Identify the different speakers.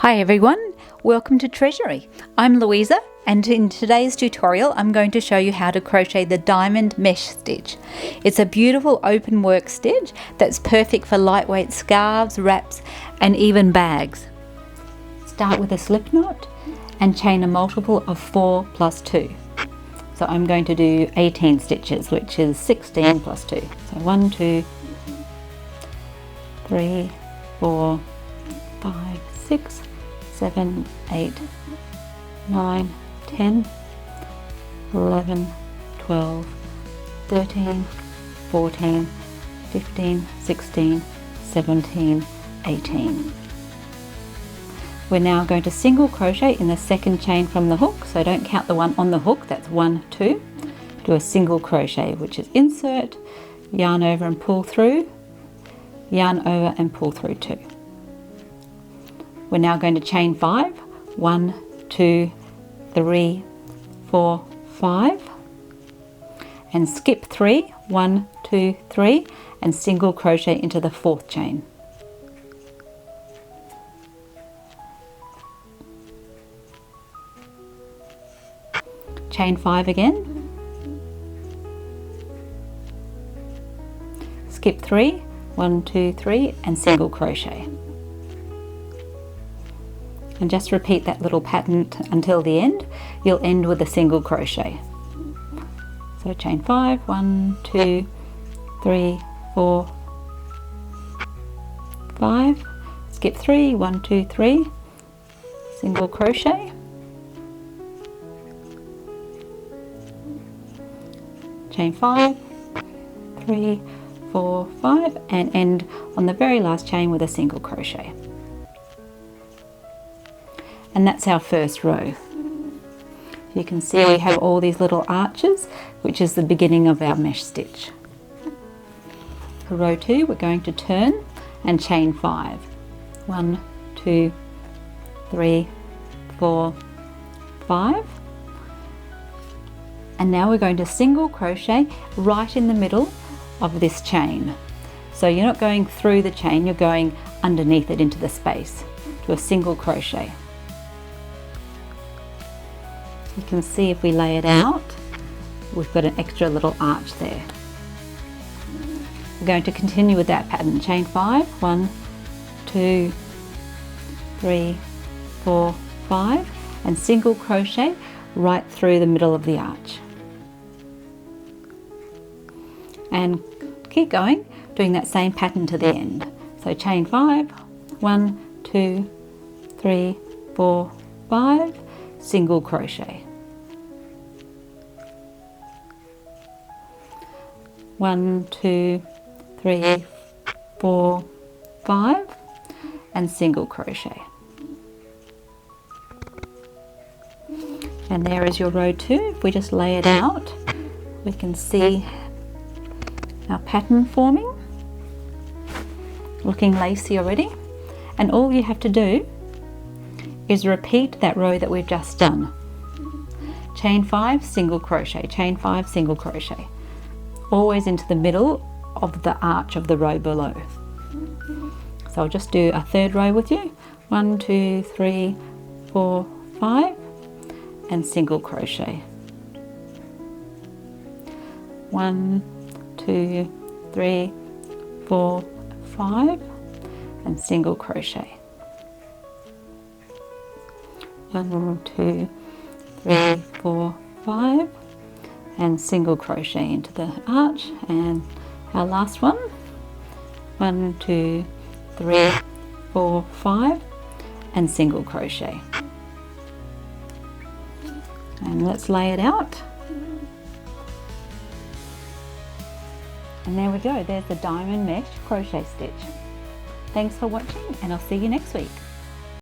Speaker 1: Hi everyone, welcome to Treasurie. I'm Louisa and in today's tutorial I'm going to show you how to crochet the diamond mesh stitch. It's a beautiful open work stitch that's perfect for lightweight scarves, wraps and even bags. Start with a slip knot and chain a multiple of 4 plus 2. So I'm going to do 18 stitches, which is 16 plus 2. So 1, 2, 3, 4, 5, 6, 7, 8, 9, 10, 11, 12, 13, 14, 15, 16, 17, 18. We're now going to single crochet in the second chain from the hook, so don't count the one on the hook, that's 1, 2. Do a single crochet, which is insert, yarn over and pull through, yarn over and pull through 2. We're now going to chain 5, 1, 2, 3, 4, 5, and skip 3, 1, 2, 3, and single crochet into the 4th chain. Chain 5 again, skip 3, 1, 2, 3, and single crochet. And just repeat that little pattern until the end. You'll end with a single crochet. So chain 5, 1, 2, 3, 4, 5, skip 3, 1, 2, 3, single crochet, chain 5, 3, 4, 5, and end on the very last chain with a single crochet. And that's our first row. You can see we have all these little arches, which is the beginning of our mesh stitch. For row 2, we're going to turn and chain 5. 1, 2, 3, 4, 5. And now we're going to single crochet right in the middle of this chain. So you're not going through the chain, you're going underneath it into the space. Do a single crochet. You can see if we lay it out, we've got an extra little arch there. We're going to continue with that pattern. Chain 5, 1, 2, 3, 4, 5, and single crochet right through the middle of the arch. And keep going, doing that same pattern to the end. So chain 5, 1, 2, 3, 4, 5, single crochet. 1, 2, 3, 4, 5, and single crochet. And there is your row 2. If we just lay it out, we can see our pattern forming, looking lacy already. And all you have to do is repeat that row that we've just done. Chain 5, single crochet, chain 5, single crochet. Always into the middle of the arch of the row below. So I'll just do a third row with you. 1, 2, 3, 4, 5, and single crochet. 1, 2, 3, 4, 5, and single crochet. 1, 2, 3, 4, 5, and single crochet into the arch. And our last one, 1, 2, 3, 4, 5, and single crochet. And let's lay it out. And there we go, there's the diamond mesh crochet stitch. Thanks for watching and I'll see you next week.